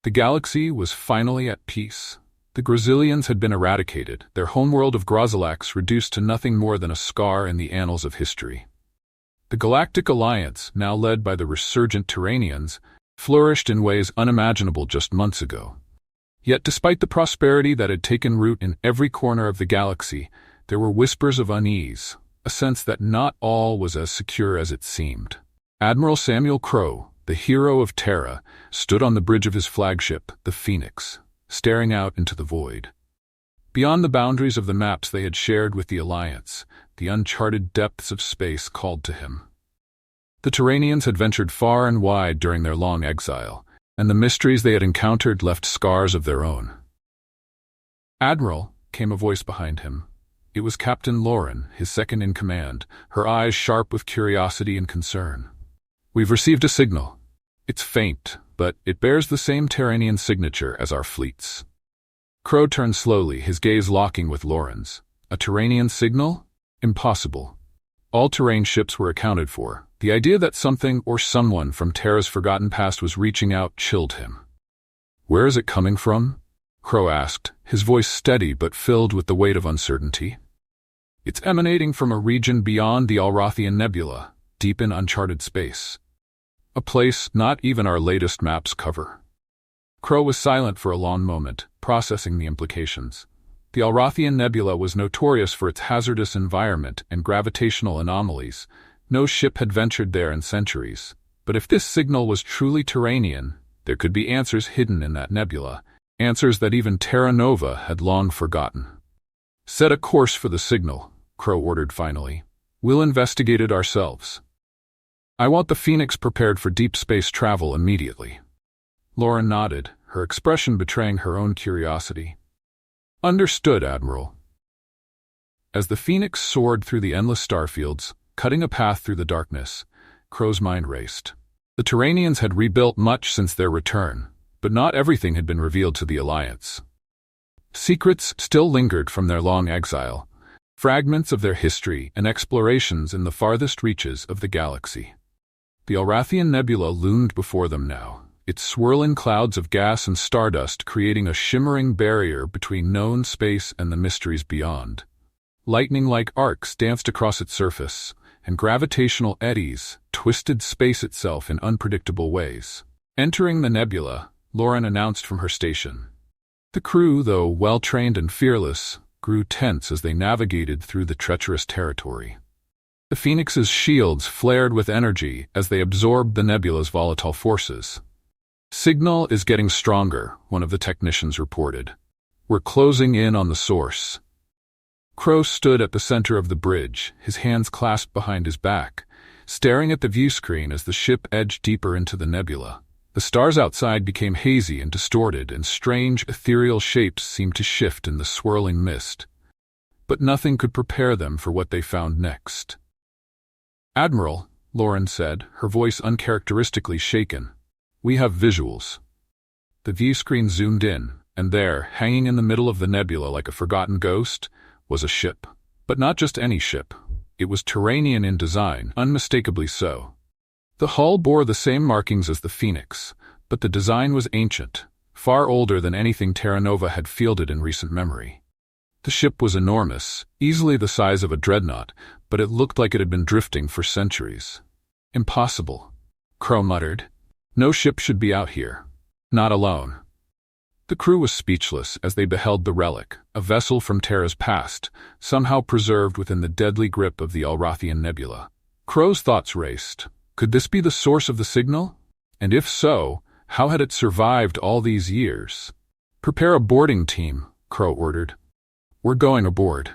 The galaxy was finally at peace. The Grazillians had been eradicated, their homeworld of Grozilax reduced to nothing more than a scar in the annals of history. The Galactic Alliance, now led by the resurgent Terranians, flourished in ways unimaginable just months ago. Yet despite the prosperity that had taken root in every corner of the galaxy, there were whispers of unease, a sense that not all was as secure as it seemed. Admiral Samuel Crowe, the hero of Terra, stood on the bridge of his flagship, the Phoenix, staring out into the void. Beyond the boundaries of the maps they had shared with the Alliance, the uncharted depths of space called to him. The Terranians had ventured far and wide during their long exile, and the mysteries they had encountered left scars of their own. "Admiral," came a voice behind him. It was Captain Lauren, his second in command, her eyes sharp with curiosity and concern. "We've received a signal. It's faint, but it bears the same Terranian signature as our fleets." Crowe turned slowly, his gaze locking with Lauren's. A Terranian signal? Impossible. All terrain ships were accounted for. The idea that something or someone from Terra's forgotten past was reaching out chilled him. "Where is it coming from?" Crowe asked, his voice steady but filled with the weight of uncertainty. "It's emanating from a region beyond the Alrathian Nebula, deep in uncharted space. A place not even our latest maps cover." Crowe was silent for a long moment, processing the implications. The Alrathian Nebula was notorious for its hazardous environment and gravitational anomalies. No ship had ventured there in centuries. But if this signal was truly Terranian, there could be answers hidden in that nebula, answers that even Terra Nova had long forgotten. "Set a course for the signal," Crowe ordered finally. "We'll investigate it ourselves. I want the Phoenix prepared for deep space travel immediately." Lauren nodded, her expression betraying her own curiosity. "Understood, Admiral." As the Phoenix soared through the endless starfields, cutting a path through the darkness, Crowe's mind raced. The Terranians had rebuilt much since their return, but not everything had been revealed to the Alliance. Secrets still lingered from their long exile, fragments of their history and explorations in the farthest reaches of the galaxy. The Alrathian Nebula loomed before them now, its swirling clouds of gas and stardust creating a shimmering barrier between known space and the mysteries beyond. Lightning-like arcs danced across its surface, and gravitational eddies twisted space itself in unpredictable ways. Entering the nebula, Lauren announced from her station. The crew, though well-trained and fearless, grew tense as they navigated through the treacherous territory. The Phoenix's shields flared with energy as they absorbed the nebula's volatile forces. "Signal is getting stronger," one of the technicians reported. "We're closing in on the source." Crowe stood at the center of the bridge, his hands clasped behind his back, staring at the viewscreen as the ship edged deeper into the nebula. The stars outside became hazy and distorted, and strange, ethereal shapes seemed to shift in the swirling mist. But nothing could prepare them for what they found next. "Admiral," Lauren said, her voice uncharacteristically shaken, "we have visuals." The viewscreen zoomed in, and there, hanging in the middle of the nebula like a forgotten ghost, was a ship. But not just any ship. It was Terranian in design, unmistakably so. The hull bore the same markings as the Phoenix, but the design was ancient, far older than anything Terra Nova had fielded in recent memory. The ship was enormous, easily the size of a dreadnought, but it looked like it had been drifting for centuries. "Impossible," Crowe muttered. "No ship should be out here. Not alone." The crew was speechless as they beheld the relic, a vessel from Terra's past, somehow preserved within the deadly grip of the Alrathian Nebula. Crowe's thoughts raced. Could this be the source of the signal? And if so, how had it survived all these years? "Prepare a boarding team," Crowe ordered. "We're going aboard."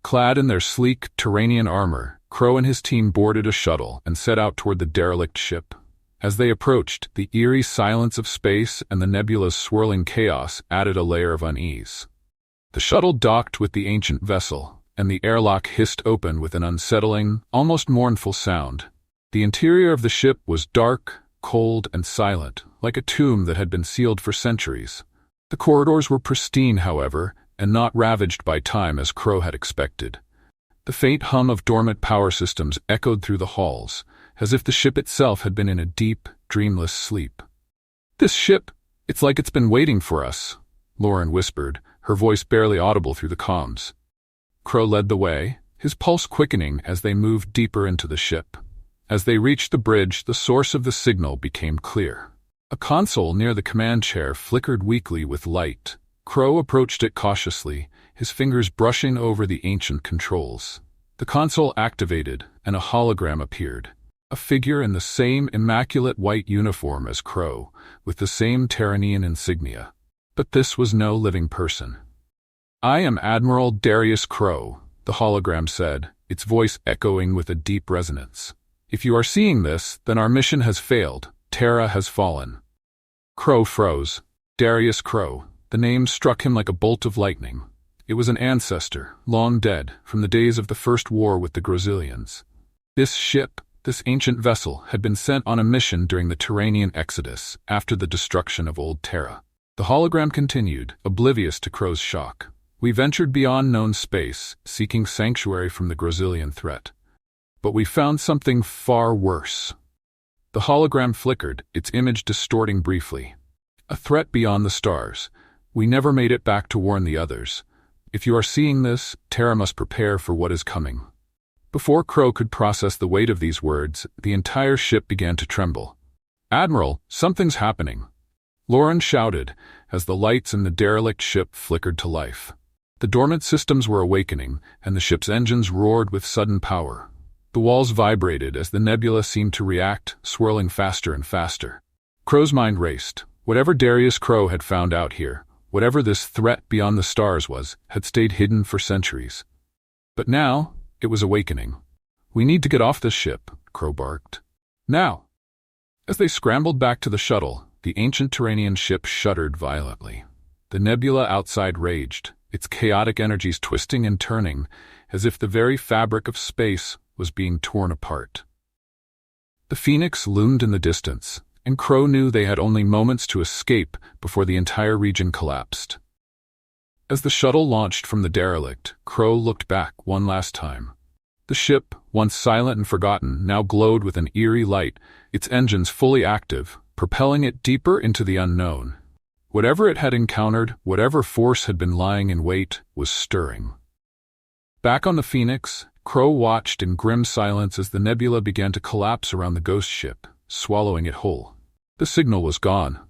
Clad in their sleek, Terranian armor, Crowe and his team boarded a shuttle and set out toward the derelict ship. As they approached, the eerie silence of space and the nebula's swirling chaos added a layer of unease. The shuttle docked with the ancient vessel, and the airlock hissed open with an unsettling, almost mournful sound. The interior of the ship was dark, cold, and silent, like a tomb that had been sealed for centuries. The corridors were pristine, however, and not ravaged by time as Crowe had expected. The faint hum of dormant power systems echoed through the halls, as if the ship itself had been in a deep, dreamless sleep. "This ship," It's like it's been waiting for us, Lauren whispered, her voice barely audible through the comms. Crow led the way, his pulse quickening as they moved deeper into the ship. As they reached the bridge, the source of the signal became clear. A console near the command chair flickered weakly with light. Crow approached it cautiously, his fingers brushing over the ancient controls. The console activated, and a hologram appeared. A figure in the same immaculate white uniform as Crow, with the same Terranian insignia. But this was no living person. "I am Admiral Darius Crow," the hologram said, its voice echoing with a deep resonance. "If you are seeing this, then our mission has failed. Terra has fallen." Crow froze. Darius Crow. The name struck him like a bolt of lightning. It was an ancestor, long dead, from the days of the First War with the Grozilians. This ship, this ancient vessel, had been sent on a mission during the Terranian Exodus, after the destruction of Old Terra. The hologram continued, oblivious to Crow's shock. "We ventured beyond known space, seeking sanctuary from the Grozilian threat. But we found something far worse." The hologram flickered, its image distorting briefly. "A threat beyond the stars. We never made it back to warn the others. If you are seeing this, Terra must prepare for what is coming." Before Crow could process the weight of these words, the entire ship began to tremble. "Admiral, something's happening," Lauren shouted, as the lights in the derelict ship flickered to life. The dormant systems were awakening, and the ship's engines roared with sudden power. The walls vibrated as the nebula seemed to react, swirling faster and faster. Crow's mind raced. Whatever Darius Crow had found out here, whatever this threat beyond the stars was, had stayed hidden for centuries. But now, it was awakening. "We need to get off this ship," Crow barked. "Now!" As they scrambled back to the shuttle, the ancient Terranian ship shuddered violently. The nebula outside raged, its chaotic energies twisting and turning, as if the very fabric of space was being torn apart. The Phoenix loomed in the distance, and Crow knew they had only moments to escape before the entire region collapsed. As the shuttle launched from the derelict, Crow looked back one last time. The ship, once silent and forgotten, now glowed with an eerie light, its engines fully active, propelling it deeper into the unknown. Whatever it had encountered, whatever force had been lying in wait, was stirring. Back on the Phoenix, Crow watched in grim silence as the nebula began to collapse around the ghost ship, swallowing it whole. The signal was gone,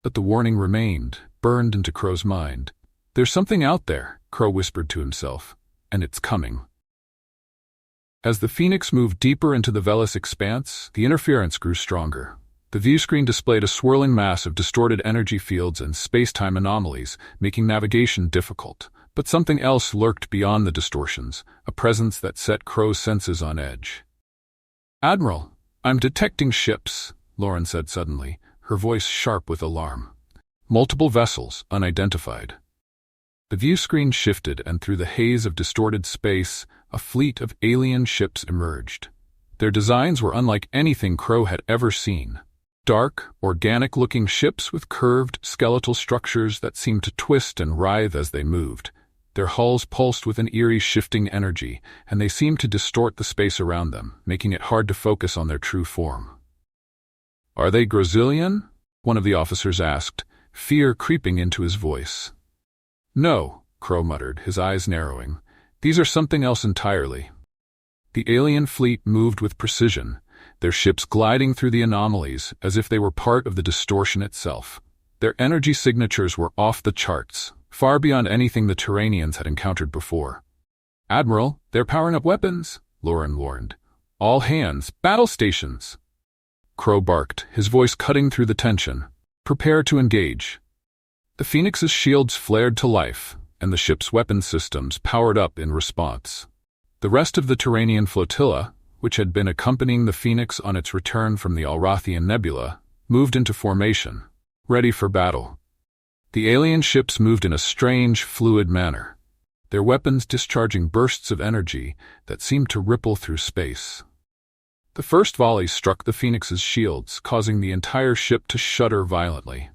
but the warning remained, burned into Crow's mind. "There's something out there," Crow whispered to himself, "and it's coming." As the Phoenix moved deeper into the Velis expanse, the interference grew stronger. The viewscreen displayed a swirling mass of distorted energy fields and space-time anomalies, making navigation difficult. But something else lurked beyond the distortions, a presence that set Crow's senses on edge. "Admiral, I'm detecting ships," Lauren said suddenly, her voice sharp with alarm. "Multiple vessels, unidentified." The viewscreen shifted, and through the haze of distorted space, a fleet of alien ships emerged. Their designs were unlike anything Crow had ever seen. Dark, organic-looking ships with curved, skeletal structures that seemed to twist and writhe as they moved. Their hulls pulsed with an eerie shifting energy, and they seemed to distort the space around them, making it hard to focus on their true form. "Are they Grozilian?" one of the officers asked, fear creeping into his voice. "No," Crow muttered, his eyes narrowing. "These are something else entirely." The alien fleet moved with precision, their ships gliding through the anomalies as if they were part of the distortion itself. Their energy signatures were off the charts, far beyond anything the Terranians had encountered before. "Admiral, they're powering up weapons," Lauren warned. "All hands, battle stations!" Crow barked, his voice cutting through the tension. "Prepare to engage." The Phoenix's shields flared to life, and the ship's weapon systems powered up in response. The rest of the Terranian flotilla, which had been accompanying the Phoenix on its return from the Alrathian Nebula, moved into formation, ready for battle. The alien ships moved in a strange, fluid manner, their weapons discharging bursts of energy that seemed to ripple through space. The first volley struck the Phoenix's shields, causing the entire ship to shudder violently.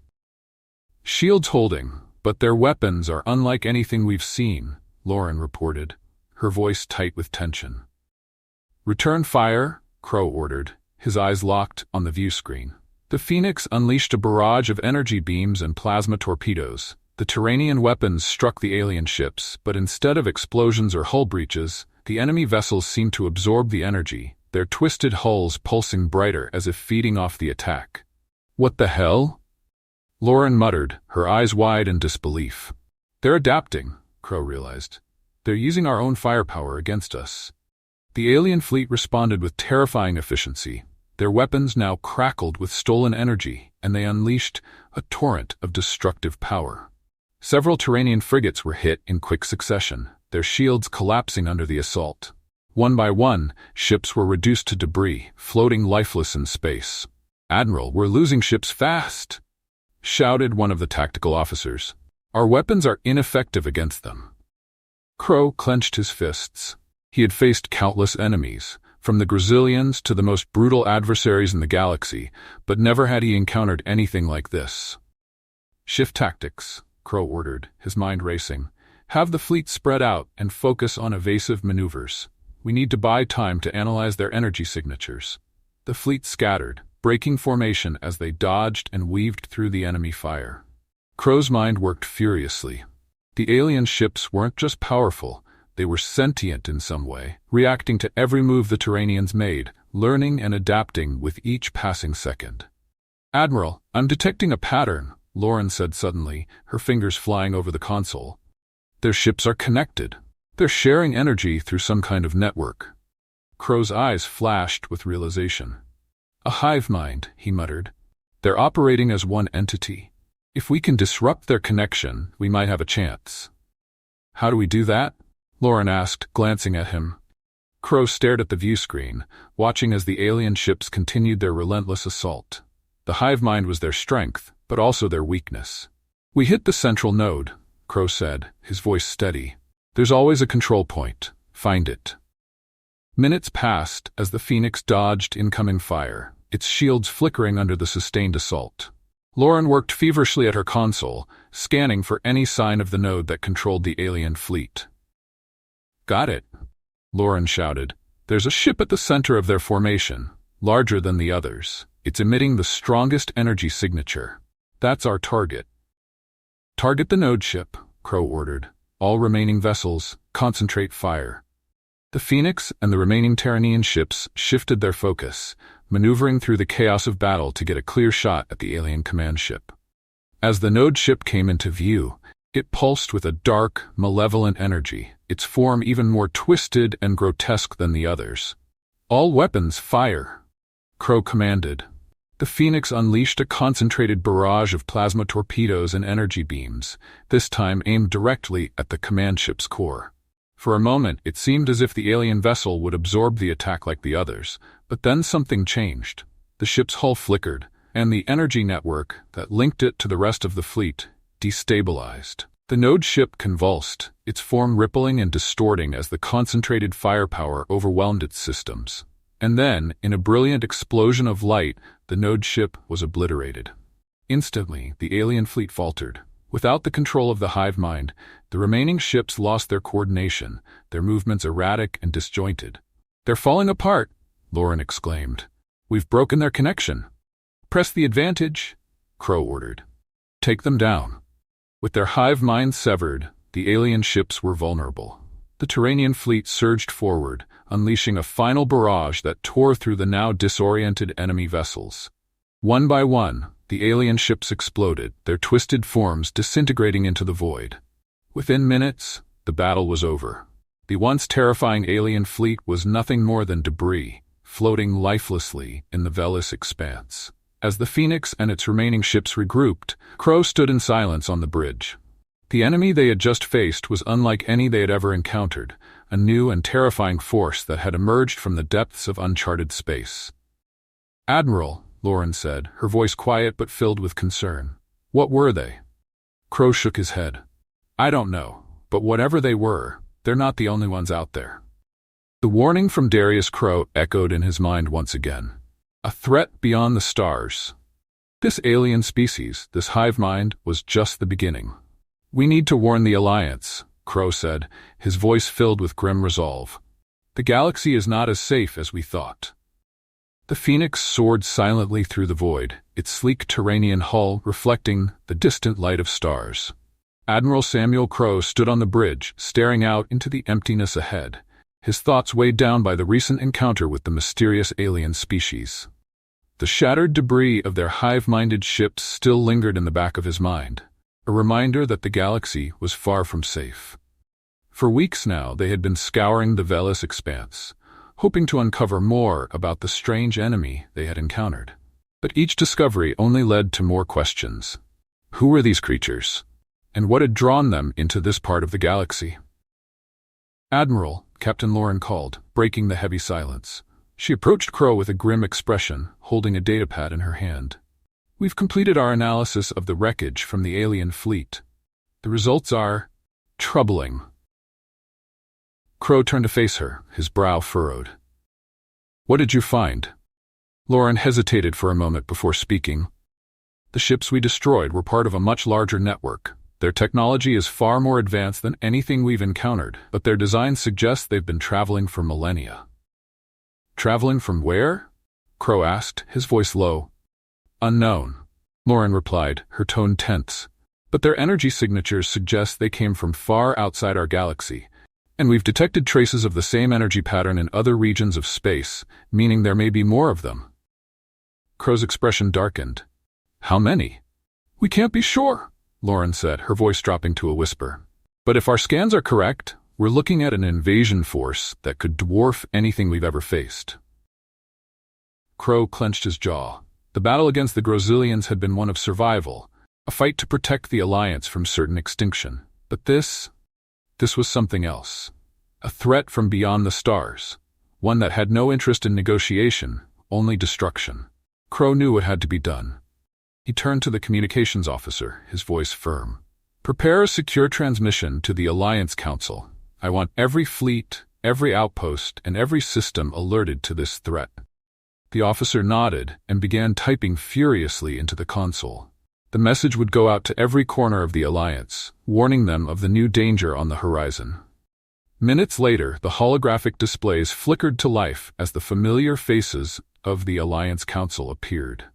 "Shields holding, but their weapons are unlike anything we've seen," Lauren reported, her voice tight with tension. "Return fire," Crow ordered, his eyes locked on the viewscreen. The Phoenix unleashed a barrage of energy beams and plasma torpedoes. The Terranian weapons struck the alien ships, but instead of explosions or hull breaches, the enemy vessels seemed to absorb the energy, their twisted hulls pulsing brighter as if feeding off the attack. "What the hell?" Lauren muttered, her eyes wide in disbelief. "They're adapting," Crow realized. "They're using our own firepower against us." The alien fleet responded with terrifying efficiency. Their weapons now crackled with stolen energy, and they unleashed a torrent of destructive power. Several Terranian frigates were hit in quick succession, their shields collapsing under the assault. One by one, ships were reduced to debris, floating lifeless in space. "Admiral, we're losing ships fast!" shouted one of the tactical officers. "Our weapons are ineffective against them." Crow clenched his fists. He had faced countless enemies, from the Grazillians to the most brutal adversaries in the galaxy, but never had he encountered anything like this. "Shift tactics," Crow ordered, his mind racing. "Have the fleet spread out and focus on evasive maneuvers. We need to buy time to analyze their energy signatures." The fleet scattered, breaking formation as they dodged and weaved through the enemy fire. Crow's mind worked furiously. The alien ships weren't just powerful, they were sentient in some way, reacting to every move the Terranians made, learning and adapting with each passing second. "Admiral, I'm detecting a pattern," Lauren said suddenly, her fingers flying over the console. "Their ships are connected. They're sharing energy through some kind of network." Crow's eyes flashed with realization. "A hive mind," he muttered. "They're operating as one entity. If we can disrupt their connection, we might have a chance." "How do we do that?" Lauren asked, glancing at him. Crow stared at the view screen, watching as the alien ships continued their relentless assault. The hive mind was their strength, but also their weakness. "We hit the central node," Crow said, his voice steady. "There's always a control point. Find it." Minutes passed as the Phoenix dodged incoming fire, its shields flickering under the sustained assault. Lauren worked feverishly at her console, scanning for any sign of the node that controlled the alien fleet. "Got it," Lauren shouted. "There's a ship at the center of their formation, larger than the others. It's emitting the strongest energy signature. That's our target." "Target the node ship," Crow ordered. "All remaining vessels, concentrate fire." The Phoenix and the remaining Terranian ships shifted their focus, maneuvering through the chaos of battle to get a clear shot at the alien command ship. As the node ship came into view, it pulsed with a dark, malevolent energy, its form even more twisted and grotesque than the others. "All weapons, fire!" Crow commanded. The Phoenix unleashed a concentrated barrage of plasma torpedoes and energy beams, this time aimed directly at the command ship's core. For a moment, it seemed as if the alien vessel would absorb the attack like the others, but then something changed. The ship's hull flickered, and the energy network that linked it to the rest of the fleet destabilized. The node ship convulsed, its form rippling and distorting as the concentrated firepower overwhelmed its systems. And then, in a brilliant explosion of light, the node ship was obliterated. Instantly, the alien fleet faltered. Without the control of the hive mind, the remaining ships lost their coordination, their movements erratic and disjointed. "They're falling apart," Lauren exclaimed. "We've broken their connection." "Press the advantage," Crow ordered. "Take them down." With their hive minds severed, the alien ships were vulnerable. The Terranian fleet surged forward, unleashing a final barrage that tore through the now disoriented enemy vessels. One by one, the alien ships exploded, their twisted forms disintegrating into the void. Within minutes, the battle was over. The once terrifying alien fleet was nothing more than debris, floating lifelessly in the vellous expanse. As the Phoenix and its remaining ships regrouped, Crow stood in silence on the bridge. The enemy they had just faced was unlike any they had ever encountered, a new and terrifying force that had emerged from the depths of uncharted space. "Admiral," Lauren said, her voice quiet but filled with concern. "What were they?" Crow shook his head. "I don't know, but whatever they were, they're not the only ones out there." The warning from Darius Crow echoed in his mind once again. A threat beyond the stars. This alien species, this hive mind, was just the beginning. "We need to warn the Alliance," Crow said, his voice filled with grim resolve. "The galaxy is not as safe as we thought." The Phoenix soared silently through the void, its sleek Terranian hull reflecting the distant light of stars. Admiral Samuel Crowe stood on the bridge, staring out into the emptiness ahead, his thoughts weighed down by the recent encounter with the mysterious alien species. The shattered debris of their hive-minded ships still lingered in the back of his mind, a reminder that the galaxy was far from safe. For weeks now they had been scouring the Velis expanse, hoping to uncover more about the strange enemy they had encountered. But each discovery only led to more questions. Who were these creatures? And what had drawn them into this part of the galaxy? "Admiral," Captain Lauren called, breaking the heavy silence. She approached Crowe with a grim expression, holding a datapad in her hand. "We've completed our analysis of the wreckage from the alien fleet. The results are troubling." Crowe turned to face her, his brow furrowed. "What did you find?" Lauren hesitated for a moment before speaking. "The ships we destroyed were part of a much larger network. Their technology is far more advanced than anything we've encountered, but their design suggests they've been traveling for millennia." "Traveling from where?" Crowe asked, his voice low. "Unknown," Lauren replied, her tone tense. "But their energy signatures suggest they came from far outside our galaxy, and we've detected traces of the same energy pattern in other regions of space, meaning there may be more of them." Crowe's expression darkened. "How many?" "We can't be sure," Lauren said, her voice dropping to a whisper. "But if our scans are correct, we're looking at an invasion force that could dwarf anything we've ever faced." Crowe clenched his jaw. The battle against the Grozilians had been one of survival, a fight to protect the Alliance from certain extinction. But this was something else. A threat from beyond the stars, one that had no interest in negotiation, only destruction. Crowe knew what had to be done. He turned to the communications officer, his voice firm. "Prepare a secure transmission to the Alliance Council. I want every fleet, every outpost, and every system alerted to this threat." The officer nodded and began typing furiously into the console. The message would go out to every corner of the Alliance, warning them of the new danger on the horizon. Minutes later, the holographic displays flickered to life as the familiar faces of the Alliance Council appeared.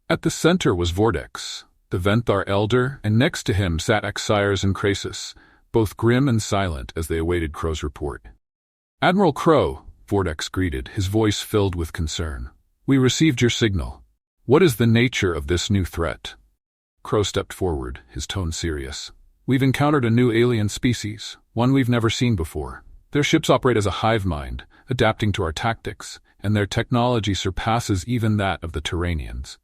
At the center was Vortex, the Venthar Elder, and next to him sat Axires and Krasis, both grim and silent as they awaited Crowe's report. "Admiral Crowe," Vortex greeted, his voice filled with concern. "We received your signal. What is the nature of this new threat?" Crowe stepped forward, his tone serious. "We've encountered a new alien species, one we've never seen before. Their ships operate as a hive mind, adapting to our tactics, and their technology surpasses even that of the Terranians."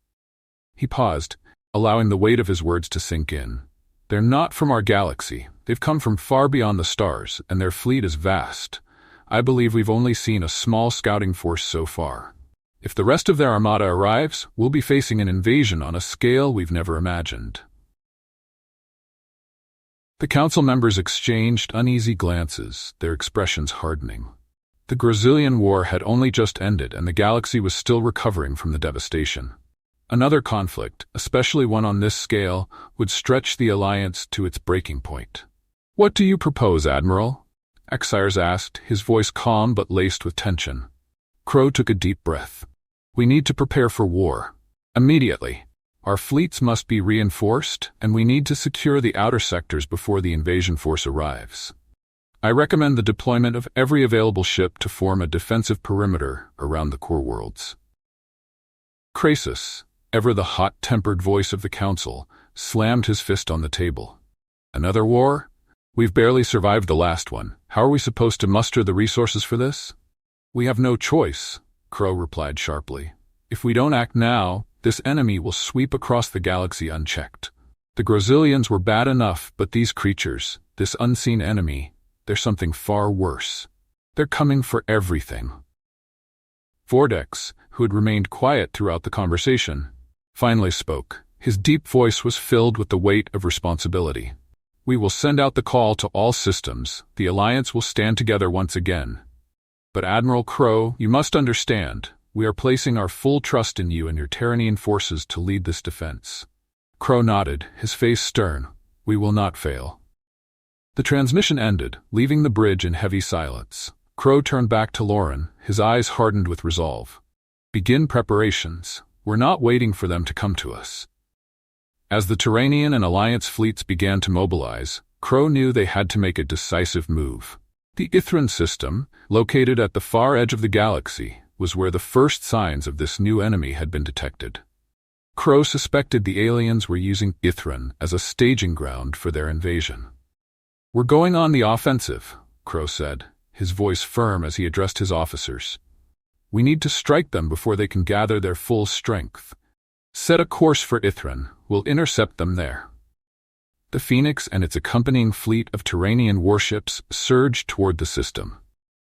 He paused, allowing the weight of his words to sink in. "They're not from our galaxy. They've come from far beyond the stars, and their fleet is vast. I believe we've only seen a small scouting force so far. If the rest of their armada arrives, we'll be facing an invasion on a scale we've never imagined." The council members exchanged uneasy glances, their expressions hardening. The Grozilian War had only just ended, and the galaxy was still recovering from the devastation. Another conflict, especially one on this scale, would stretch the Alliance to its breaking point. "What do you propose, Admiral?" Axires asked, his voice calm but laced with tension. Crowe took a deep breath. "We need to prepare for war. Immediately. Our fleets must be reinforced, and we need to secure the outer sectors before the invasion force arrives. I recommend the deployment of every available ship to form a defensive perimeter around the core worlds." Krasis, ever the hot-tempered voice of the council, slammed his fist on the table. "Another war? We've barely survived the last one. How are we supposed to muster the resources for this?" "We have no choice," Crowe replied sharply. "If we don't act now, this enemy will sweep across the galaxy unchecked. The Grozilians were bad enough, but these creatures, this unseen enemy, they're something far worse. They're coming for everything." Vortex, who had remained quiet throughout the conversation, finally spoke. His deep voice was filled with the weight of responsibility. "We will send out the call to all systems. The Alliance will stand together once again. But Admiral Crowe, you must understand, we are placing our full trust in you and your Terranian forces to lead this defense." Crowe nodded, his face stern. "We will not fail." The transmission ended, leaving the bridge in heavy silence. Crowe turned back to Lauren, his eyes hardened with resolve. Begin preparations. We're not waiting for them to come to us. As the Terranian and Alliance fleets began to mobilize, Crow knew they had to make a decisive move. The Ithran system, located at the far edge of the galaxy, was where the first signs of this new enemy had been detected. Crow suspected the aliens were using Ithran as a staging ground for their invasion. "We're going on the offensive," Crow said, his voice firm as he addressed his officers. "We need to strike them before they can gather their full strength. Set a course for Ithran. We'll intercept them there." The Phoenix and its accompanying fleet of Terranian warships surged toward the system.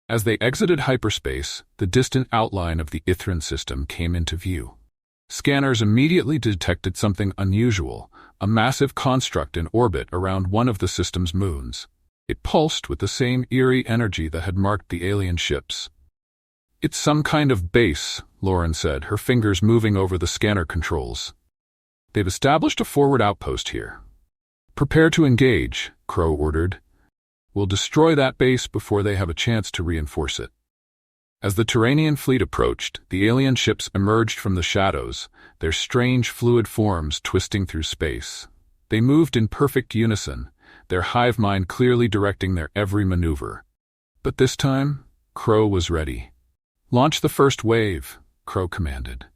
As they exited hyperspace, the distant outline of the Ithran system came into view. Scanners immediately detected something unusual, a massive construct in orbit around one of the system's moons. It pulsed with the same eerie energy that had marked the alien ships. "It's some kind of base," Lauren said, her fingers moving over the scanner controls. "They've established a forward outpost here." "Prepare to engage," Crow ordered. "We'll destroy that base before they have a chance to reinforce it." As the Terranian fleet approached, the alien ships emerged from the shadows, their strange fluid forms twisting through space. They moved in perfect unison, their hive mind clearly directing their every maneuver. But this time, Crow was ready. "Launch the first wave," Crow commanded.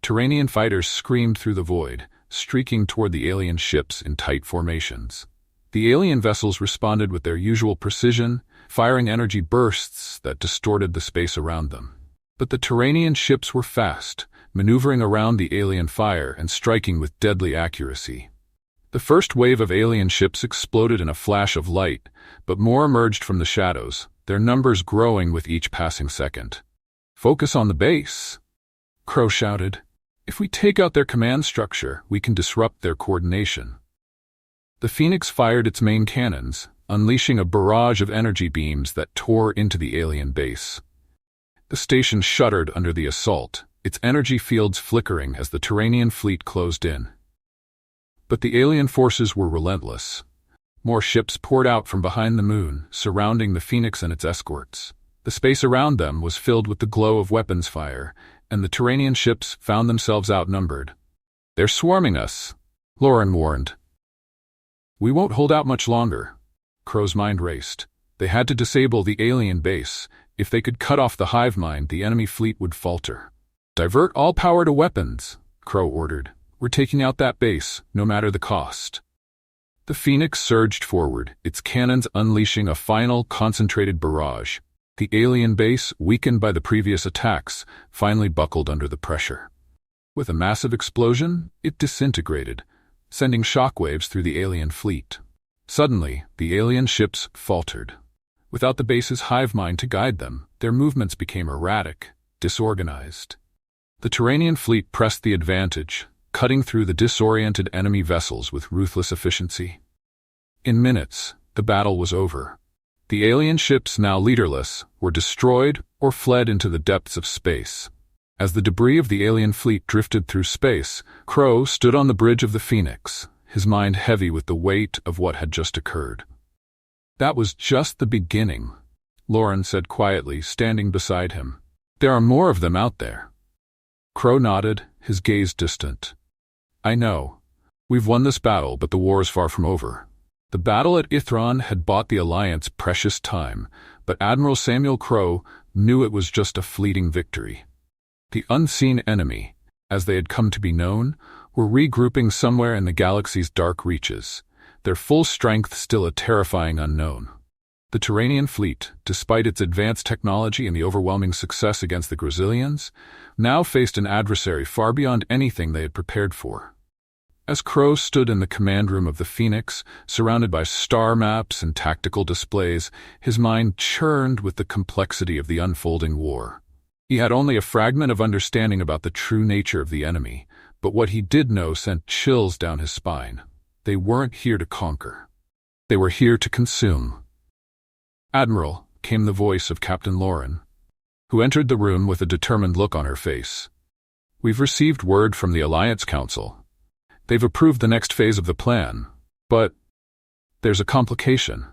Terranian fighters screamed through the void, streaking toward the alien ships in tight formations. The alien vessels responded with their usual precision, firing energy bursts that distorted the space around them. But the Terranian ships were fast, maneuvering around the alien fire and striking with deadly accuracy. The first wave of alien ships exploded in a flash of light, but more emerged from the shadows, their numbers growing with each passing second. "Focus on the base," Crow shouted. "If we take out their command structure, we can disrupt their coordination." The Phoenix fired its main cannons, unleashing a barrage of energy beams that tore into the alien base. The station shuddered under the assault, its energy fields flickering as the Terranian fleet closed in. But the alien forces were relentless. More ships poured out from behind the moon, surrounding the Phoenix and its escorts. The space around them was filled with the glow of weapons fire, and the Terranian ships found themselves outnumbered. "They're swarming us," Lauren warned. "We won't hold out much longer." Crow's mind raced. They had to disable the alien base. If they could cut off the hive mind, the enemy fleet would falter. "Divert all power to weapons," Crow ordered. "We're taking out that base, no matter the cost." The Phoenix surged forward, its cannons unleashing a final, concentrated barrage. The alien base, weakened by the previous attacks, finally buckled under the pressure. With a massive explosion, it disintegrated, sending shockwaves through the alien fleet. Suddenly, the alien ships faltered. Without the base's hive mind to guide them, their movements became erratic, disorganized. The Terranian fleet pressed the advantage, cutting through the disoriented enemy vessels with ruthless efficiency. In minutes, the battle was over. The alien ships, now leaderless, were destroyed or fled into the depths of space. As the debris of the alien fleet drifted through space, Crow stood on the bridge of the Phoenix, his mind heavy with the weight of what had just occurred. "That was just the beginning," Lauren said quietly, standing beside him. "There are more of them out there." Crow nodded, his gaze distant. "I know. We've won this battle, but the war is far from over." The battle at Ithran had bought the Alliance precious time, but Admiral Samuel Crow knew it was just a fleeting victory. The unseen enemy, as they had come to be known, were regrouping somewhere in the galaxy's dark reaches, their full strength still a terrifying unknown. The Terranian fleet, despite its advanced technology and the overwhelming success against the Grazillians, now faced an adversary far beyond anything they had prepared for. As Crow stood in the command room of the Phoenix, surrounded by star maps and tactical displays, his mind churned with the complexity of the unfolding war. He had only a fragment of understanding about the true nature of the enemy, but what he did know sent chills down his spine. They weren't here to conquer. They were here to consume. "Admiral," came the voice of Captain Lauren, who entered the room with a determined look on her face. "We've received word from the Alliance Council. They've approved the next phase of the plan, but there's a complication."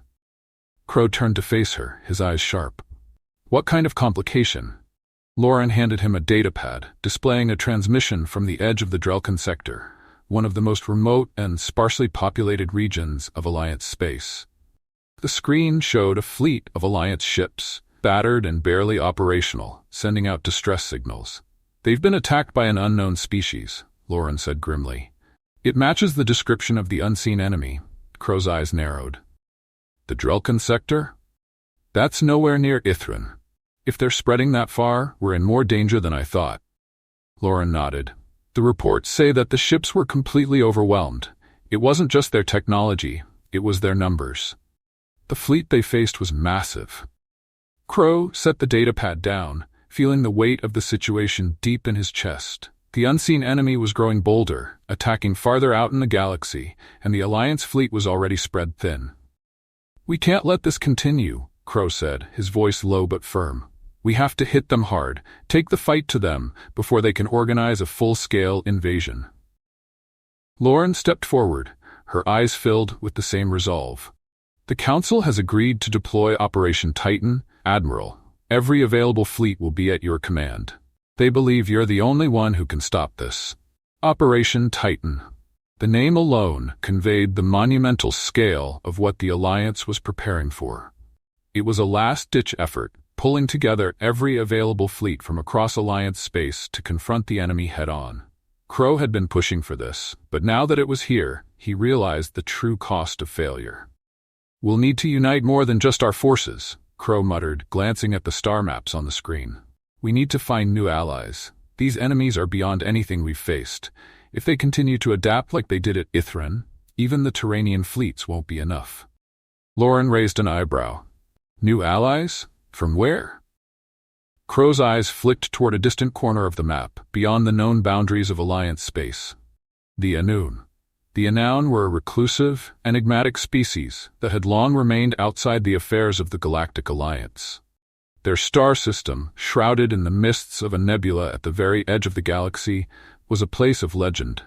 Crow turned to face her, his eyes sharp. "What kind of complication?" Lauren handed him a datapad, displaying a transmission from the edge of the Drelkin sector, one of the most remote and sparsely populated regions of Alliance space. The screen showed a fleet of Alliance ships, battered and barely operational, sending out distress signals. "They've been attacked by an unknown species," Lauren said grimly. "It matches the description of the unseen enemy." Crow's eyes narrowed. "The Drelkin sector? That's nowhere near Ithan. If they're spreading that far, we're in more danger than I thought." Lauren nodded. "The reports say that the ships were completely overwhelmed. It wasn't just their technology, it was their numbers. The fleet they faced was massive." Crow set the datapad down, feeling the weight of the situation deep in his chest. The unseen enemy was growing bolder, attacking farther out in the galaxy, and the Alliance fleet was already spread thin. "We can't let this continue," Crow said, his voice low but firm. "We have to hit them hard, take the fight to them, before they can organize a full-scale invasion." Lauren stepped forward, her eyes filled with the same resolve. "The Council has agreed to deploy Operation Titan, Admiral. Every available fleet will be at your command. They believe you're the only one who can stop this." Operation Titan. The name alone conveyed the monumental scale of what the Alliance was preparing for. It was a last-ditch effort, pulling together every available fleet from across Alliance space to confront the enemy head-on. Crow had been pushing for this, but now that it was here, he realized the true cost of failure. "We'll need to unite more than just our forces," Crow muttered, glancing at the star maps on the screen. "We need to find new allies. These enemies are beyond anything we've faced. If they continue to adapt like they did at Ithan, even the Terranian fleets won't be enough." Lauren raised an eyebrow. "New allies? From where?" Crow's eyes flicked toward a distant corner of the map, beyond the known boundaries of Alliance space. The Anon. The Anon were a reclusive, enigmatic species that had long remained outside the affairs of the Galactic Alliance. Their star system, shrouded in the mists of a nebula at the very edge of the galaxy, was a place of legend.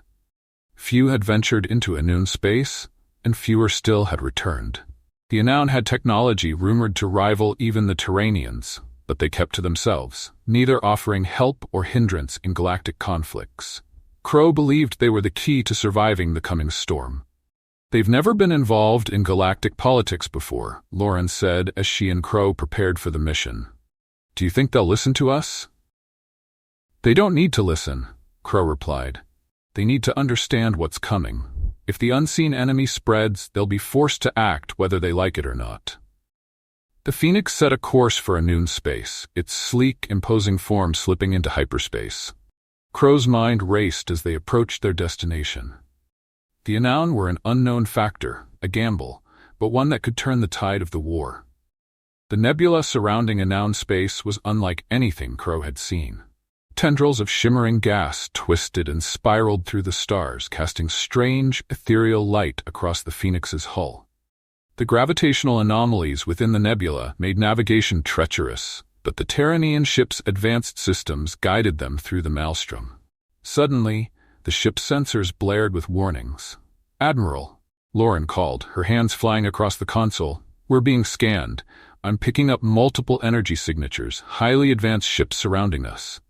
Few had ventured into Anon space, and fewer still had returned. The Anon had technology rumored to rival even the Terranians, but they kept to themselves, neither offering help or hindrance in galactic conflicts. Crow believed they were the key to surviving the coming storm. "They've never been involved in galactic politics before," Lauren said as she and Crow prepared for the mission. "Do you think they'll listen to us?" "They don't need to listen," Crow replied. "They need to understand what's coming. If the unseen enemy spreads, they'll be forced to act whether they like it or not." The Phoenix set a course for Anon space, its sleek, imposing form slipping into hyperspace. Crow's mind raced as they approached their destination. The Anon were an unknown factor, a gamble, but one that could turn the tide of the war. The nebula surrounding Anon space was unlike anything Crow had seen. Tendrils of shimmering gas twisted and spiraled through the stars, casting strange, ethereal light across the Phoenix's hull. The gravitational anomalies within the nebula made navigation treacherous, but the Terranian ship's advanced systems guided them through the maelstrom. Suddenly, the ship's sensors blared with warnings. "Admiral," Lauren called, her hands flying across the console. "We're being scanned. I'm picking up multiple energy signatures, highly advanced ships surrounding us."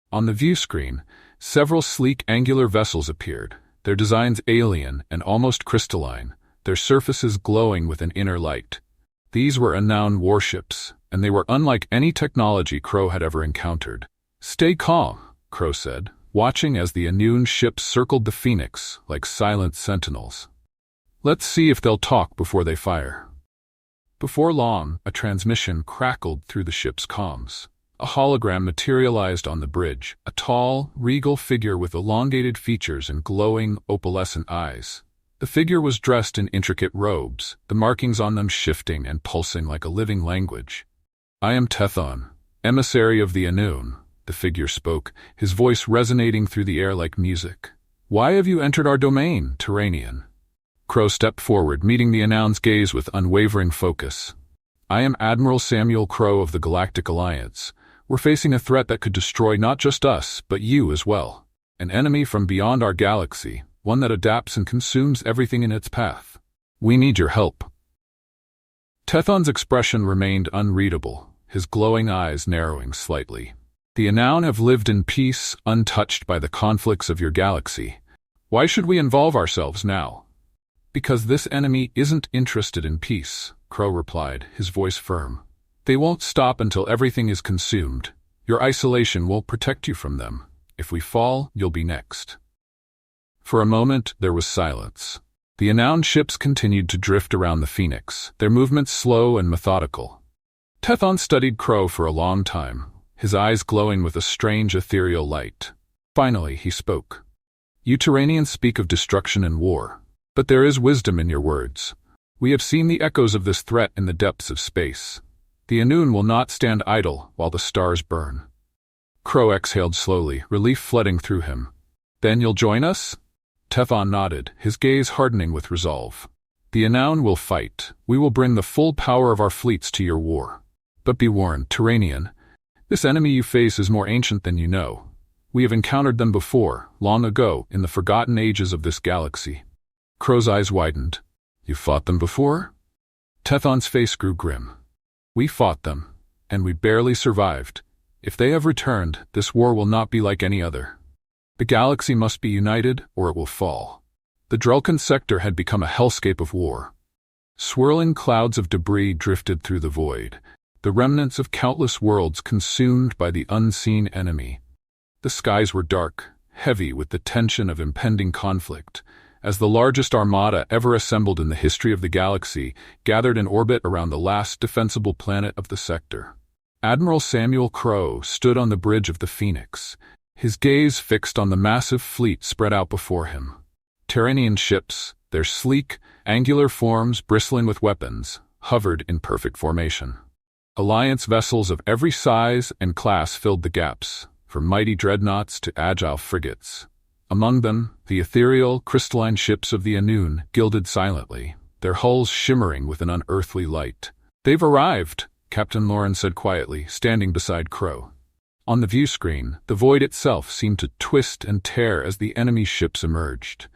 On the view screen, several sleek angular vessels appeared, their designs alien and almost crystalline, their surfaces glowing with an inner light. These were Anon warships, and they were unlike any technology Crow had ever encountered. "Stay calm," Crow said, watching as the Anon ships circled the Phoenix like silent sentinels. "Let's see if they'll talk before they fire." Before long, a transmission crackled through the ship's comms. A hologram materialized on the bridge, a tall, regal figure with elongated features and glowing, opalescent eyes. The figure was dressed in intricate robes, the markings on them shifting and pulsing like a living language. "I am Ithan, emissary of the Anon," the figure spoke, his voice resonating through the air like music. "Why have you entered our domain, Terranian?" Crow stepped forward, meeting the Anon's gaze with unwavering focus. "I am Admiral Samuel Crow of the Galactic Alliance. We're facing a threat that could destroy not just us, but you as well. An enemy from beyond our galaxy, one that adapts and consumes everything in its path. We need your help." Ithan's expression remained unreadable, his glowing eyes narrowing slightly. The Anon have lived in peace, untouched by the conflicts of your galaxy. Why should we involve ourselves now? Because this enemy isn't interested in peace, Crow replied, his voice firm. They won't stop until everything is consumed. Your isolation will protect you from them. If we fall, you'll be next. For a moment, there was silence. The Anon ships continued to drift around the Phoenix, their movements slow and methodical. Tethon studied Crow for a long time, his eyes glowing with a strange ethereal light. Finally, he spoke. You Terranians speak of destruction and war, but there is wisdom in your words. We have seen the echoes of this threat in the depths of space. The Anon will not stand idle while the stars burn. Crow exhaled slowly, relief flooding through him. Then you'll join us? Tethon nodded, his gaze hardening with resolve. The Anon will fight. We will bring the full power of our fleets to your war. But be warned, Terranian, this enemy you face is more ancient than you know. We have encountered them before, long ago, in the forgotten ages of this galaxy. Crow's eyes widened. You fought them before? Tethon's face grew grim. We fought them, and we barely survived. If they have returned, this war will not be like any other. The galaxy must be united, or it will fall. The Drelkan sector had become a hellscape of war. Swirling clouds of debris drifted through the void, the remnants of countless worlds consumed by the unseen enemy. The skies were dark, heavy with the tension of impending conflict, as the largest armada ever assembled in the history of the galaxy gathered in orbit around the last defensible planet of the sector. Admiral Samuel Crow stood on the bridge of the Phoenix, his gaze fixed on the massive fleet spread out before him. Terranian ships, their sleek, angular forms bristling with weapons, hovered in perfect formation. Alliance vessels of every size and class filled the gaps, from mighty dreadnoughts to agile frigates. Among them, the ethereal, crystalline ships of the Anon gilded silently, their hulls shimmering with an unearthly light. They've arrived, Captain Lauren said quietly, standing beside Crow. On the view screen, the void itself seemed to twist and tear as the enemy ships emerged.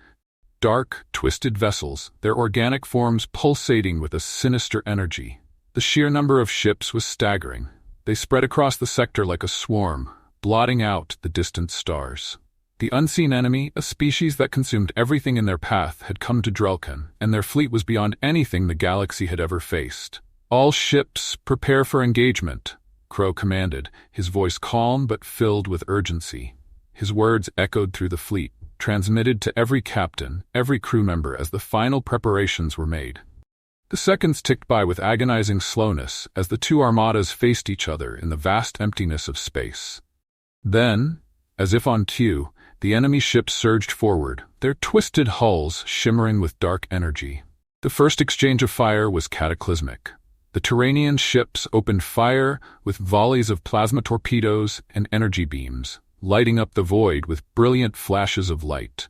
Dark, twisted vessels, their organic forms pulsating with a sinister energy. The sheer number of ships was staggering. They spread across the sector like a swarm, blotting out the distant stars. The unseen enemy, a species that consumed everything in their path, had come to Drelkan, and their fleet was beyond anything the galaxy had ever faced. All ships, prepare for engagement, Crow commanded, his voice calm but filled with urgency. His words echoed through the fleet, transmitted to every captain, every crew member as the final preparations were made. The seconds ticked by with agonizing slowness as the two armadas faced each other in the vast emptiness of space. Then, as if on cue, the enemy ships surged forward, their twisted hulls shimmering with dark energy. The first exchange of fire was cataclysmic. The Terranian ships opened fire with volleys of plasma torpedoes and energy beams, lighting up the void with brilliant flashes of light.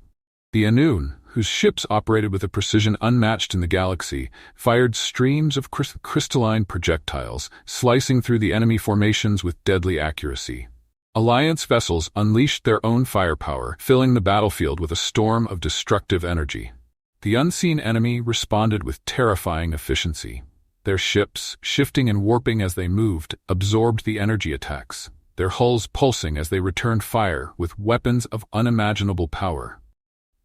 The Anon, whose ships operated with a precision unmatched in the galaxy, fired streams of crystalline projectiles, slicing through the enemy formations with deadly accuracy. Alliance vessels unleashed their own firepower, filling the battlefield with a storm of destructive energy. The unseen enemy responded with terrifying efficiency. Their ships, shifting and warping as they moved, absorbed the energy attacks, their hulls pulsing as they returned fire with weapons of unimaginable power.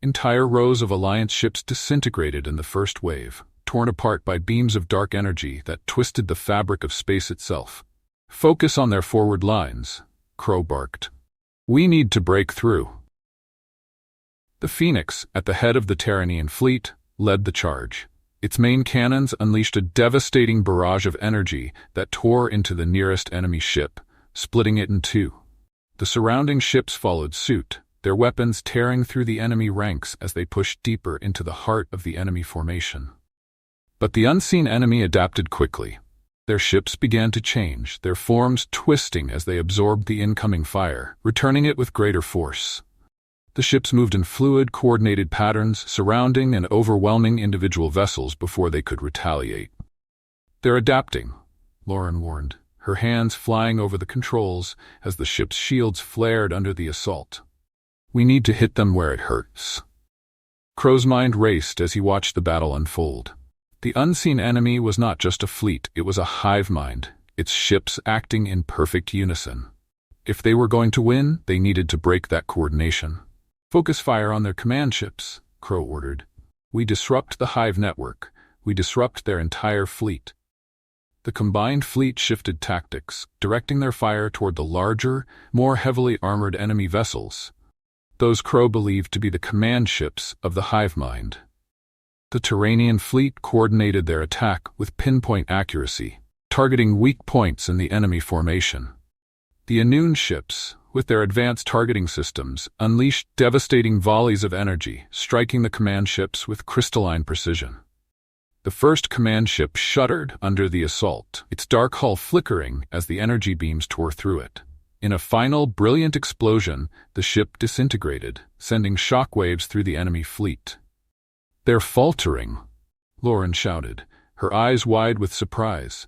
Entire rows of Alliance ships disintegrated in the first wave, torn apart by beams of dark energy that twisted the fabric of space itself. Focus on their forward lines, Crow barked. We need to break through. The Phoenix, at the head of the Terranian fleet, led the charge. Its main cannons unleashed a devastating barrage of energy that tore into the nearest enemy ship, splitting it in two. The surrounding ships followed suit, their weapons tearing through the enemy ranks as they pushed deeper into the heart of the enemy formation. But the unseen enemy adapted quickly. Their ships began to change, their forms twisting as they absorbed the incoming fire, returning it with greater force. The ships moved in fluid, coordinated patterns, surrounding and overwhelming individual vessels before they could retaliate. They're adapting, Lauren warned, her hands flying over the controls as the ship's shields flared under the assault. We need to hit them where it hurts. Crow's mind raced as he watched the battle unfold. The unseen enemy was not just a fleet, it was a hive mind, its ships acting in perfect unison. If they were going to win, they needed to break that coordination. Focus fire on their command ships, Crow ordered. We disrupt the Hive network. We disrupt their entire fleet. The combined fleet shifted tactics, directing their fire toward the larger, more heavily armored enemy vessels. Those Crow believed to be the command ships of the hive mind. The Terranian fleet coordinated their attack with pinpoint accuracy, targeting weak points in the enemy formation. The Anon ships, with their advanced targeting systems, unleashed devastating volleys of energy, striking the command ships with crystalline precision. The first command ship shuddered under the assault, its dark hull flickering as the energy beams tore through it. In a final, brilliant explosion, the ship disintegrated, sending shockwaves through the enemy fleet. "They're faltering," Lauren shouted, her eyes wide with surprise.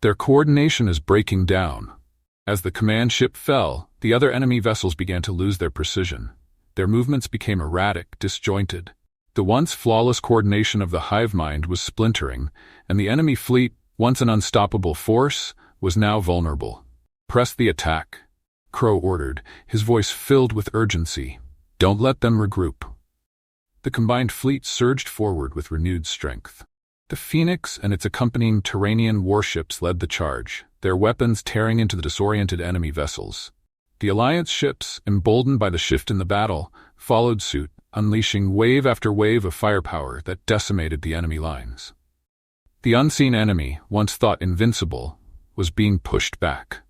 "Their coordination is breaking down." As the command ship fell, the other enemy vessels began to lose their precision. Their movements became erratic, disjointed. The once flawless coordination of the hive mind was splintering, and the enemy fleet, once an unstoppable force, was now vulnerable. "Press the attack," Crow ordered, his voice filled with urgency. "Don't let them regroup." The combined fleet surged forward with renewed strength. The Phoenix and its accompanying Terranian warships led the charge, their weapons tearing into the disoriented enemy vessels. The Alliance ships, emboldened by the shift in the battle, followed suit, unleashing wave after wave of firepower that decimated the enemy lines. The unseen enemy, once thought invincible, was being pushed back.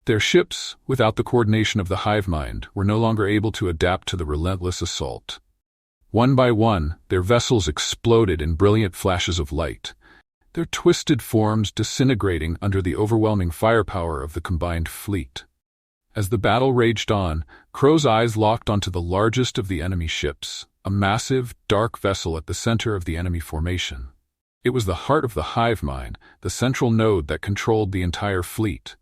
Their ships, without the coordination of the hive mind, were no longer able to adapt to the relentless assault. One by one, their vessels exploded in brilliant flashes of light, their twisted forms disintegrating under the overwhelming firepower of the combined fleet. As the battle raged on, Crow's eyes locked onto the largest of the enemy ships, a massive, dark vessel at the center of the enemy formation. It was the heart of the hive mind, the central node that controlled the entire fleet.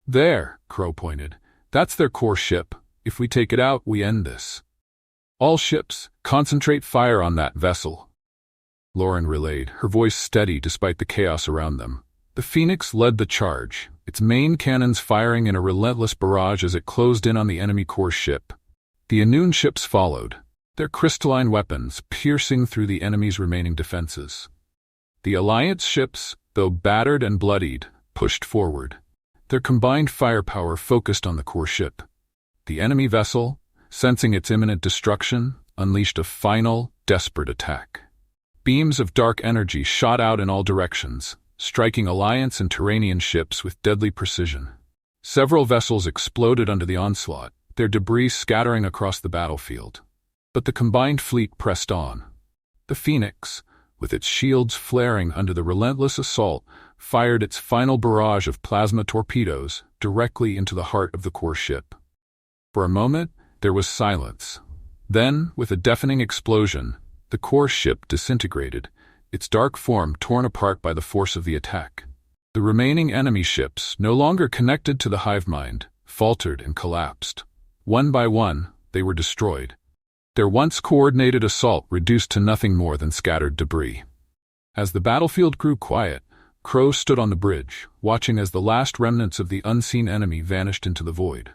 "There," Crow pointed. "That's their core ship. If we take it out, we end this." "All ships, concentrate fire on that vessel," Lauren relayed, her voice steady despite the chaos around them. The Phoenix led the charge, its main cannons firing in a relentless barrage as it closed in on the enemy core ship. The Anon ships followed, their crystalline weapons piercing through the enemy's remaining defenses. The Alliance ships, though battered and bloodied, pushed forward, their combined firepower focused on the core ship. The enemy vessel, sensing its imminent destruction, unleashed a final, desperate attack. Beams of dark energy shot out in all directions, striking Alliance and Terranian ships with deadly precision. Several vessels exploded under the onslaught, their debris scattering across the battlefield. But the combined fleet pressed on. The Phoenix, with its shields flaring under the relentless assault, fired its final barrage of plasma torpedoes directly into the heart of the core ship. For a moment, there was silence. Then, with a deafening explosion, the core ship disintegrated, its dark form torn apart by the force of the attack. The remaining enemy ships, no longer connected to the hive mind, faltered and collapsed. One by one, they were destroyed, their once coordinated assault reduced to nothing more than scattered debris. As the battlefield grew quiet, Crow stood on the bridge, watching as the last remnants of the unseen enemy vanished into the void.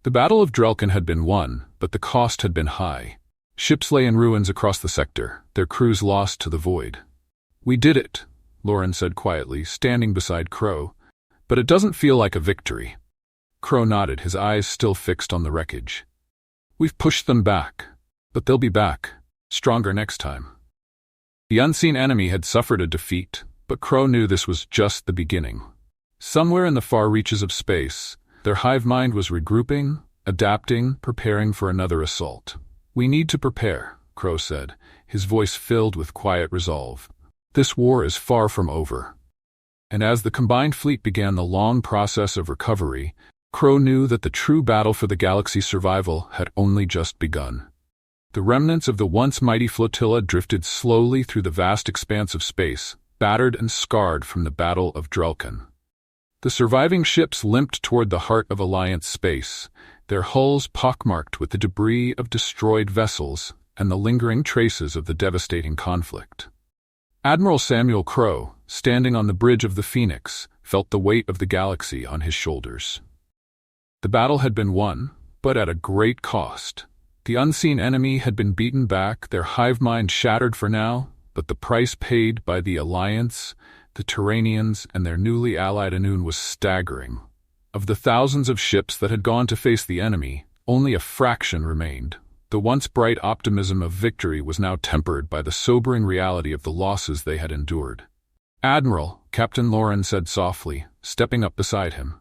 The Battle of Drelkin had been won, but the cost had been high. Ships lay in ruins across the sector, their crews lost to the void. "We did it," Lauren said quietly, standing beside Crow. "But it doesn't feel like a victory." Crow nodded, his eyes still fixed on the wreckage. "We've pushed them back, but they'll be back, stronger next time." The unseen enemy had suffered a defeat, but Crow knew this was just the beginning. Somewhere in the far reaches of space, their hive mind was regrouping, adapting, preparing for another assault. "We need to prepare," Crow said, his voice filled with quiet resolve. "This war is far from over." And as the combined fleet began the long process of recovery, Crow knew that the true battle for the galaxy's survival had only just begun. The remnants of the once mighty flotilla drifted slowly through the vast expanse of space, battered and scarred from the Battle of Drelkin. The surviving ships limped toward the heart of Alliance space, their hulls pockmarked with the debris of destroyed vessels and the lingering traces of the devastating conflict. Admiral Samuel Crow, standing on the bridge of the Phoenix, felt the weight of the galaxy on his shoulders. The battle had been won, but at a great cost. The unseen enemy had been beaten back, their hive mind shattered for now, but the price paid by the Alliance, the Terranians, and their newly allied Anon was staggering. Of the thousands of ships that had gone to face the enemy, only a fraction remained. The once bright optimism of victory was now tempered by the sobering reality of the losses they had endured. "Admiral," Captain Lauren said softly, stepping up beside him.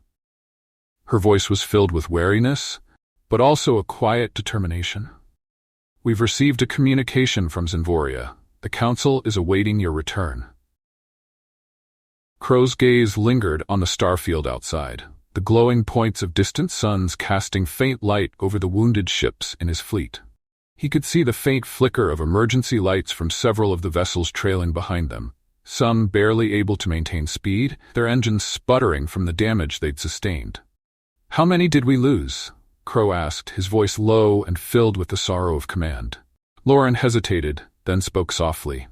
Her voice was filled with wariness, but also a quiet determination. "We've received a communication from Zenvoria. The Council is awaiting your return." Crow's gaze lingered on the starfield outside, the glowing points of distant suns casting faint light over the wounded ships in his fleet. He could see the faint flicker of emergency lights from several of the vessels trailing behind them, some barely able to maintain speed, their engines sputtering from the damage they'd sustained. "How many did we lose?" Crow asked, his voice low and filled with the sorrow of command. Lauren hesitated, then spoke softly.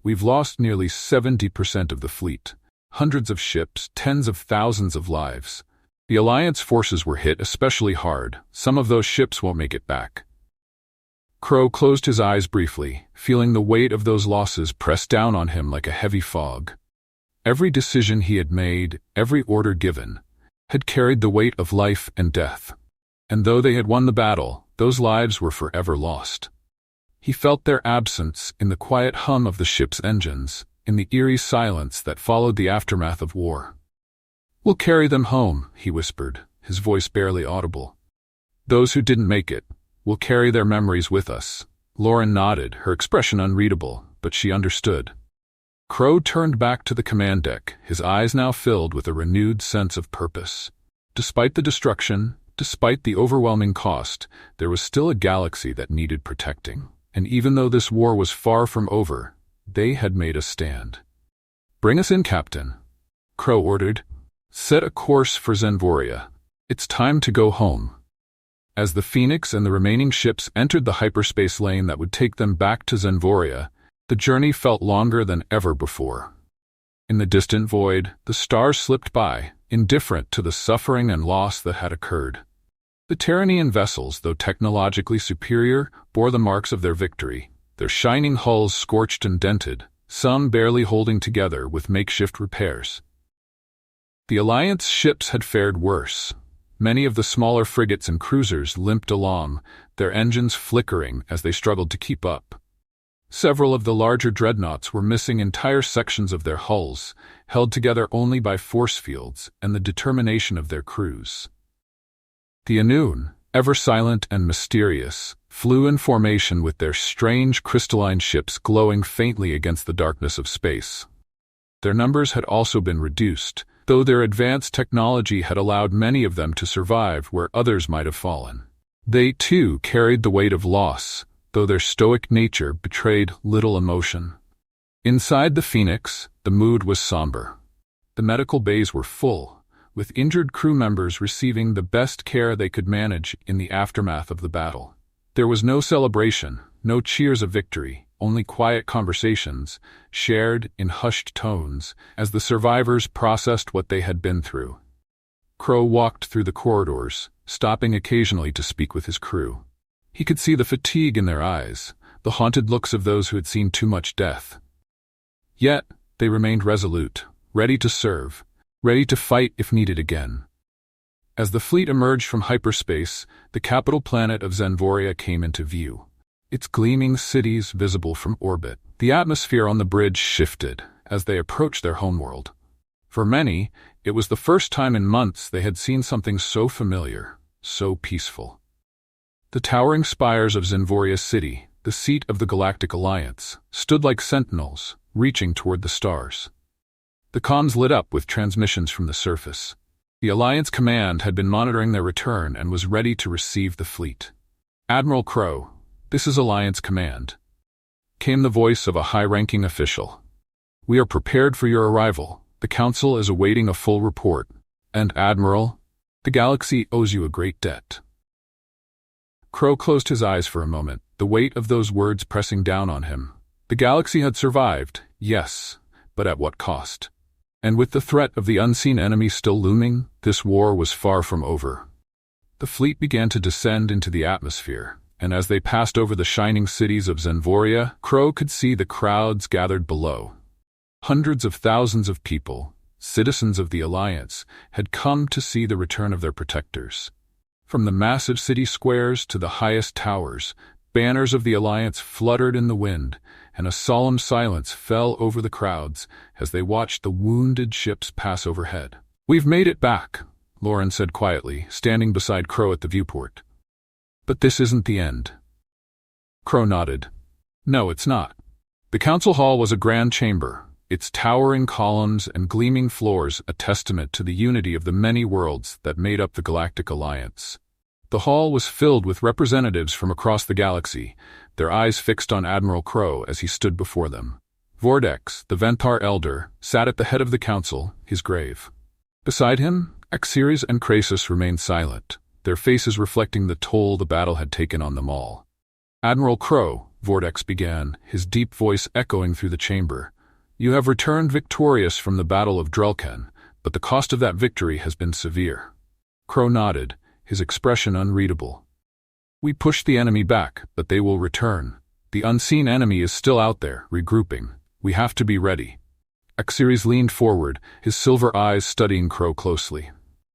"We've lost nearly 70% of the fleet. Hundreds of ships, tens of thousands of lives. The Alliance forces were hit especially hard. Some of those ships won't make it back." Crow closed his eyes briefly, feeling the weight of those losses press down on him like a heavy fog. Every decision he had made, every order given, had carried the weight of life and death. And though they had won the battle, those lives were forever lost. He felt their absence in the quiet hum of the ship's engines, in the eerie silence that followed the aftermath of war. "We'll carry them home," he whispered, his voice barely audible. "Those who didn't make it, we'll carry their memories with us." Lauren nodded, her expression unreadable, but she understood. Crow turned back to the command deck, his eyes now filled with a renewed sense of purpose. Despite the destruction, despite the overwhelming cost, there was still a galaxy that needed protecting. And even though this war was far from over, they had made a stand. "Bring us in, Captain," Crow ordered. "Set a course for Zenvoria. It's time to go home." As the Phoenix and the remaining ships entered the hyperspace lane that would take them back to Zenvoria, the journey felt longer than ever before. In the distant void, the stars slipped by, indifferent to the suffering and loss that had occurred. The Terranian vessels, though technologically superior, bore the marks of their victory, their shining hulls scorched and dented, some barely holding together with makeshift repairs. The Alliance ships had fared worse. Many of the smaller frigates and cruisers limped along, their engines flickering as they struggled to keep up. Several of the larger dreadnoughts were missing entire sections of their hulls, held together only by force fields and the determination of their crews. The Anon, ever silent and mysterious, flew in formation with their strange crystalline ships glowing faintly against the darkness of space. Their numbers had also been reduced, though their advanced technology had allowed many of them to survive where others might have fallen. They, too, carried the weight of loss, though their stoic nature betrayed little emotion. Inside the Phoenix, the mood was somber. The medical bays were full, with injured crew members receiving the best care they could manage in the aftermath of the battle. There was no celebration, no cheers of victory, only quiet conversations, shared in hushed tones, as the survivors processed what they had been through. Crow walked through the corridors, stopping occasionally to speak with his crew. He could see the fatigue in their eyes, the haunted looks of those who had seen too much death. Yet, they remained resolute, ready to serve, ready to fight if needed again. As the fleet emerged from hyperspace, the capital planet of Zenvoria came into view. Its gleaming cities visible from orbit. The atmosphere on the bridge shifted as they approached their homeworld. For many, it was the first time in months they had seen something so familiar, so peaceful. The towering spires of Zenvoria City, the seat of the Galactic Alliance, stood like sentinels, reaching toward the stars. The comms lit up with transmissions from the surface. The Alliance command had been monitoring their return and was ready to receive the fleet. "Admiral Crow, this is Alliance Command," came the voice of a high-ranking official. "We are prepared for your arrival. The Council is awaiting a full report. And, Admiral, the galaxy owes you a great debt." Crow closed his eyes for a moment, the weight of those words pressing down on him. The galaxy had survived, yes, but at what cost? And with the threat of the unseen enemy still looming, this war was far from over. The fleet began to descend into the atmosphere, and as they passed over the shining cities of Zenvoria, Crow could see the crowds gathered below. Hundreds of thousands of people, citizens of the Alliance, had come to see the return of their protectors. From the massive city squares to the highest towers, banners of the Alliance fluttered in the wind, and a solemn silence fell over the crowds as they watched the wounded ships pass overhead. "We've made it back," Lauren said quietly, standing beside Crow at the viewport. "But this isn't the end." Crow nodded. "No, it's not." The council hall was a grand chamber, its towering columns and gleaming floors a testament to the unity of the many worlds that made up the Galactic Alliance. The hall was filled with representatives from across the galaxy, their eyes fixed on Admiral Crow as he stood before them. Vortex, the Ventar Elder, sat at the head of the council, his grave. Beside him, Axiris and Krasus remained silent, their faces reflecting the toll the battle had taken on them all. "Admiral Crow," Vortex began, his deep voice echoing through the chamber, "you have returned victorious from the Battle of Drelken, but the cost of that victory has been severe." Crow nodded, his expression unreadable. "We pushed the enemy back, but they will return. The unseen enemy is still out there, regrouping. We have to be ready." Axiris leaned forward, his silver eyes studying Crow closely.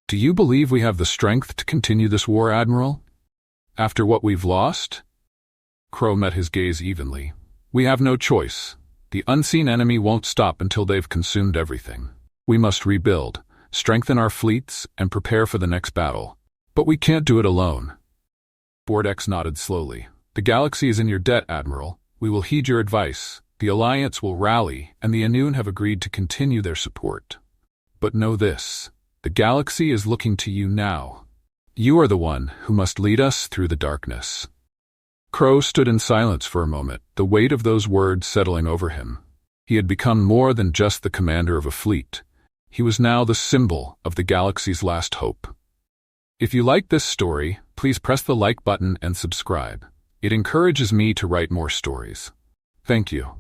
"Do you believe we have the strength to continue this war, Admiral? After what we've lost?" Crow met his gaze evenly. "We have no choice. The unseen enemy won't stop until they've consumed everything. We must rebuild, strengthen our fleets, and prepare for the next battle. But we can't do it alone." Vortex nodded slowly. "The galaxy is in your debt, Admiral. We will heed your advice. The Alliance will rally, and the Anon have agreed to continue their support. But know this, the galaxy is looking to you now. You are the one who must lead us through the darkness." Crow stood in silence for a moment, the weight of those words settling over him. He had become more than just the commander of a fleet. He was now the symbol of the galaxy's last hope. If you like this story, please press the like button and subscribe. It encourages me to write more stories. Thank you.